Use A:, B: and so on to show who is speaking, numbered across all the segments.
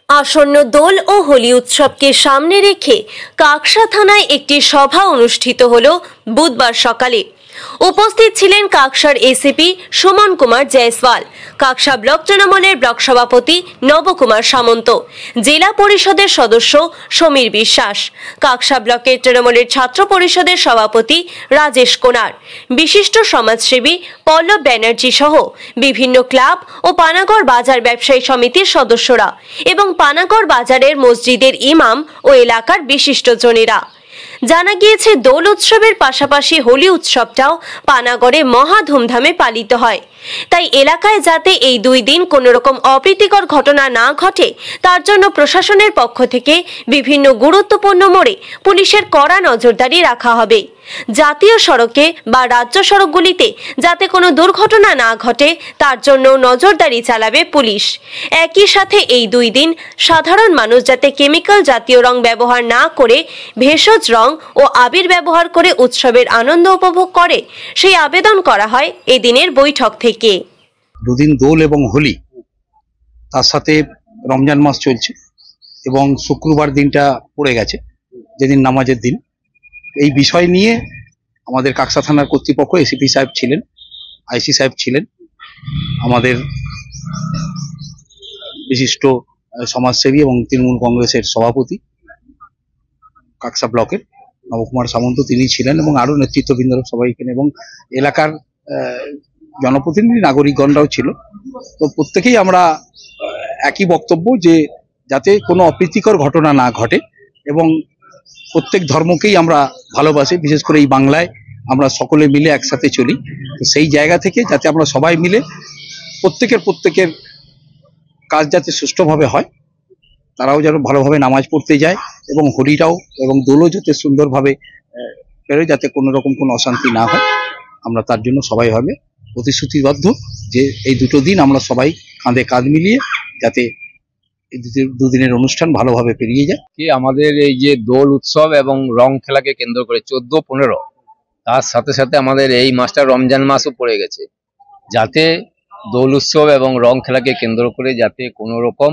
A: আসন্ন দোল ও হোলি উৎসবকে সামনে রেখে কাকসা থানায় একটি সভা অনুষ্ঠিত হলো বুধবার সকালে। উপস্থিত ছিলেন কাকসার এসিপি সুমন কুমার জয়সওয়াল, কাকসা ব্লক তৃণমূলের ব্লক সভাপতি নবকুমার সামন্ত, জেলা পরিষদের সদস্য সমীর বিশ্বাস, কাকসা ব্লকের তৃণমূলের ছাত্র পরিষদের সভাপতি রাজেশ কোনার, বিশিষ্ট সমাজসেবী পল্লব ব্যানার্জি সহ বিভিন্ন ক্লাব ও পানাগড় বাজার ব্যবসায়ী সমিতির সদস্যরা এবং পানাগড় বাজারের মসজিদের ইমাম ও এলাকার বিশিষ্টজনেরা। জানা গিয়েছে, দোল উৎসবের পাশাপাশি হোলি উৎসবটাও পানাগড়ে মহা ধুমধামে পালিত হয়। তাই এলাকায় যাতে এই দুই দিন কোনো রকম অপ্রীতিকর ঘটনা না ঘটে, তার জন্য প্রশাসনের পক্ষ থেকে বিভিন্ন গুরুত্বপূর্ণ মোড়ে পুলিশের কড়া নজরদারি রাখা হবে। জাতীয় সড়কে বা রাজ্য সড়কগুলিতে যাতে কোনো দুর্ঘটনা না ঘটে, তার জন্য নজরদারি চালাবে পুলিশ। একই সাথে এই দুই দিন সাধারণ মানুষ যাতে কেমিক্যাল জাতীয় রং ব্যবহার না করে ভেষজ রং ও আবির ব্যবহার করে উৎসবের আনন্দ উপভোগ করে, সেই আবেদন করা হয় এই দিনের বৈঠক থেকে।
B: দুদিন দোল এবং হোলি, তার সাথে রমজান মাস চলছে এবং শুক্রবার দিনটা পড়ে গেছে, যেদিন নামাজের দিন। এই বিষয় নিয়ে আমাদের কাকসা থানার কর্তৃপক্ষ, এসিপি সাহেব ছিলেন, আইসি সাহেব ছিলেন, আমাদের বিশিষ্ট সমাজসেবী এবং তৃণমূল কংগ্রেসের সভাপতি কাকসা ব্লকের নবকুমার সামন্ত, তিনি ছিলেন এবং আরো নেতৃত্ববৃন্দরা সবাই এখানে, এবং এলাকার জনপ্রতিনিধি নাগরিকগণরাও ছিল। তো প্রত্যেকেই আমরা একই বক্তব্য যে যাতে কোনো অপ্রীতিকর ঘটনা না ঘটে, এবং প্রত্যেক ধর্মকেই আমরা ভালোবাসি, বিশেষ করে এই বাংলায় আমরা সকলে মিলে একসাথে চলি। তো সেই জায়গা থেকে যাতে আমরা সবাই মিলে প্রত্যেকের কাজ যাতে সুষ্ঠুভাবে হয়, তারাও যেন ভালোভাবে নামাজ পড়তে যায়, এবং হোলিটাও এবং দোলও যাতে সুন্দরভাবে বেরোয়, যাতে কোনো রকম কোনো অশান্তি না হয়। আমরা তার জন্য সবাই হবে প্রতিশ্রুতিবদ্ধ যে এই দুটো দিন আমরা সবাই কাঁধে কাঁধ মিলিয়ে যাতে এই দুদিনের অনুষ্ঠান ভালোভাবে পেরিয়ে যায়।
C: কি আমাদের এই যে দোল উৎসব এবং রং খেলাকে কেন্দ্র করে 14-15, তার সাথে সাথে আমাদের এই মাসটা রমজান মাসও পড়ে গেছে, যাতে দোল উৎসব এবং রং খেলাকে কেন্দ্র করে যাতে কোনো রকম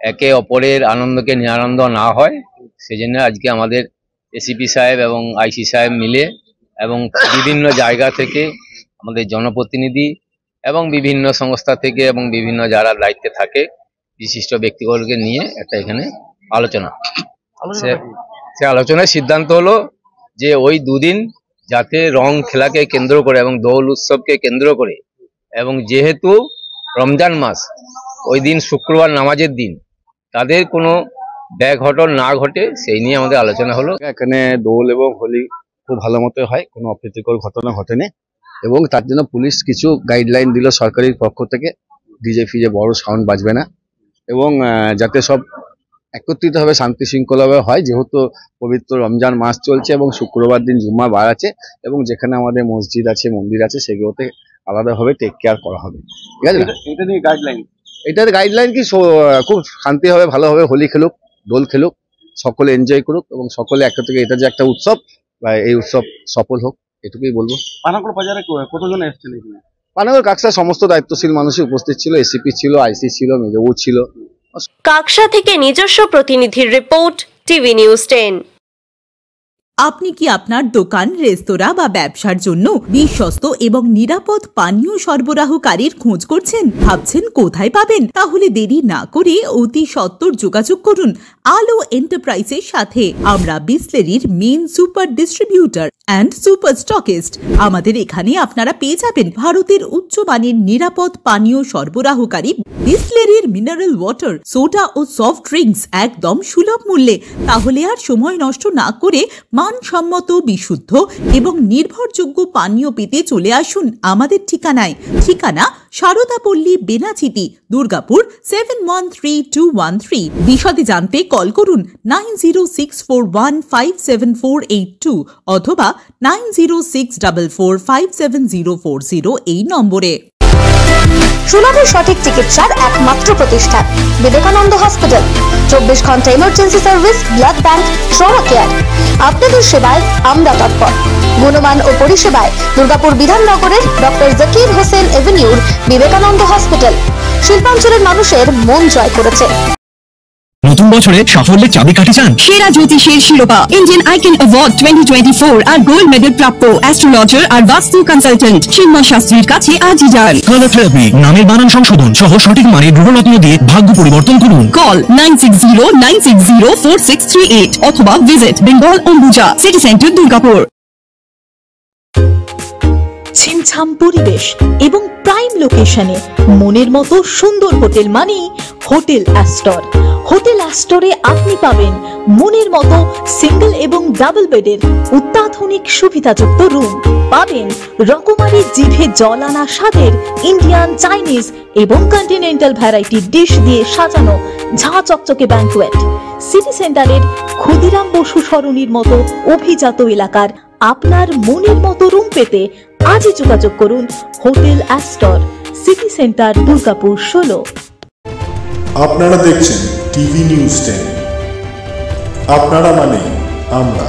C: একে অপরের আনন্দকে নিরানন্দ না হয়, সেজন্য আজকে আমাদের এসিপি সাহেব এবং আইসি সাহেব মিলে এবং বিভিন্ন জায়গা থেকে আমাদের জনপ্রতিনিধি এবং বিভিন্ন সংস্থা থেকে এবং বিভিন্ন যারা দায়িত্বে থাকে বিশিষ্ট ব্যক্তিগণকে নিয়ে একটা এখানে আলোচনা। সে আলোচনায় সিদ্ধান্ত হলো যে ওই দুদিন যাতে রং খেলাকে কেন্দ্র করে এবং দোল উৎসবকে কেন্দ্র করে, এবং যেহেতু রমজান মাস, ওই দিন শুক্রবার নামাজের দিন, তাদের কোনো ব্যাঘটন না ঘটে, সেই নিয়ে আমাদের আলোচনা হলো।
D: এখানে দোল এবং হোলি খুব ভালো মতো হয়, কোনো অপ্রীতিকর ঘটনা ঘটেনি, এবং তার জন্য পুলিশ কিছু গাইডলাইন দিল সরকারের পক্ষ থেকে। ডিজে ফিজে বড় সাউন্ড বাজবে না, এবং যাতে সব একত্রিতভাবে শান্তি শৃঙ্খলাভাবে হয়, যেহেতু পবিত্র রমজান মাস চলছে এবং শুক্রবার দিন জুম্মা বার আছে, এবং যেখানে আমাদের মসজিদ আছে, মন্দির আছে, সেগুলোতে আলাদাভাবে টেক কেয়ার করা হবে। ঠিক আছে,
E: এটা নিয়ে গাইডলাইন,
D: এটার গাইডলাইন কি খুব শান্তিভাবে ভালোভাবে হোলি খেলুক, দোল খেলুক, সকলে এনজয় করুক, এবং সকলে একটা থেকে এটা যে একটা উৎসব, বা এই উৎসব সফল হোক, এটুকুই বলবো।
E: পানাগড় বাজারে কতজন এসেছেন?
D: পানাগড় কাকসার সমস্ত দায়িত্বশীল মানুষই উপস্থিত ছিল, এসিপি ছিল, আইসি ছিল, মেজবাবু ছিল।
A: কাকসা থেকে নিজস্ব প্রতিনিধির রিপোর্ট, টিভি নিউজ 10।
F: আপনি কি আপনার দোকান, রেস্তোরাঁ বা ব্যবসার জন্য বিশ্বস্ত এবং নিরাপদ পানীয় সরবরাহকারীর খোঁজ করছেন? ভাবছেন কোথায় পাবেন? তাহলে দেরি না করে অতি সত্বর যোগাযোগ করুন আলো এন্টারপ্রাইজের সাথে। আমরা বিসলেরির main super distributor and super stockist. আমাদের এখানে আপনারা পেয়ে যাবেন ভারতের উচ্চমানের নিরাপদ পানীয় সরবরাহকারী বিসলেরির মিনারেল ওয়াটার, সোডা ও সফট ড্রিঙ্কস একদম সুলভ মূল্যে। তাহলে আর সময় নষ্ট না করে মানসম্মত, বিশুদ্ধ এবং নির্ভরযোগ্য পানীয় পেতে চলে আসুন আমাদের ঠিকানায়। ঠিকানা সারদাপল্লী, বেনাচিতি, দুর্গাপুর 713213। বিশদে জানতে কল করুন 9064157482 অথবা 9064457040 এই নম্বরে।
G: সুলভের সঠিক চিকিৎসার একমাত্র প্রতিষ্ঠান বিবেকানন্দ হসপিটাল। 24 ঘন্টা emergency service, blood bank, trauma care. আপনাদের সেবায় আমরা তৎপর। গুণমান ও পরিষেবায় দুর্গাপুর বিধাননগরের ডক্টর জাকির হোসেন এভিনিউর বিবেকানন্দ হসপিটাল শিল্পাঞ্চলের মানুষের মন জয় করেছে।
H: নতুন বছরে সাফল্যের চাবিকাঠি চান?
I: সেরা জ্যোতিষের শিরোপা, ইন্ডিয়ান আইকন অ্যাওয়ার্ড 2024 আর গোল্ড মেডেল প্রাপ্ত অ্যাস্ট্রোলজার আর বাস্তু কনসালটেন্ট চিন্ময় শাস্ত্রীর কাছে আজই যান।
H: কালার থেরাপি, নামের বানান সংশোধন সহ সঠিক মানের গ্রহরত্ন দিয়ে ভাগ্য পরিবর্তন করুন।
I: কল 9609604638 অথবা visit Bengal Ambuja, City Centre, Durgapur.
F: ছিমছাম পরিবেশ এবং প্রাইম লোকেশনে মনের মতো সুন্দর হোটেল মানেই হোটেল অ্যাস্টর। হোটেল অ্যাস্টরে আপনি পাবেন মনের মতো সিঙ্গেল এবং ডাবল বেডের অত্যাধুনিক সুবিধাযুক্ত রুম, পাবেন রকমারি জিভে জল আনা স্বাদের ইন্ডিয়ান, চাইনিজ এবং কন্টিনেন্টাল ভ্যারাইটি ডিশ দিয়ে সাজানো ঝাঁ চকচকে ব্যাংকুয়েট। সিটি সেন্টারের ক্ষুদিরাম বসু সরণির মতো অভিজাত এলাকার আপনার মনের মতো রুম পেতে আজই যোগাযোগ করুন hotel Astor, city Centre, Durgapur 16।
J: আপনারা দেখছেন টিভি নিউজ 10। আপনারা মানে আমরা।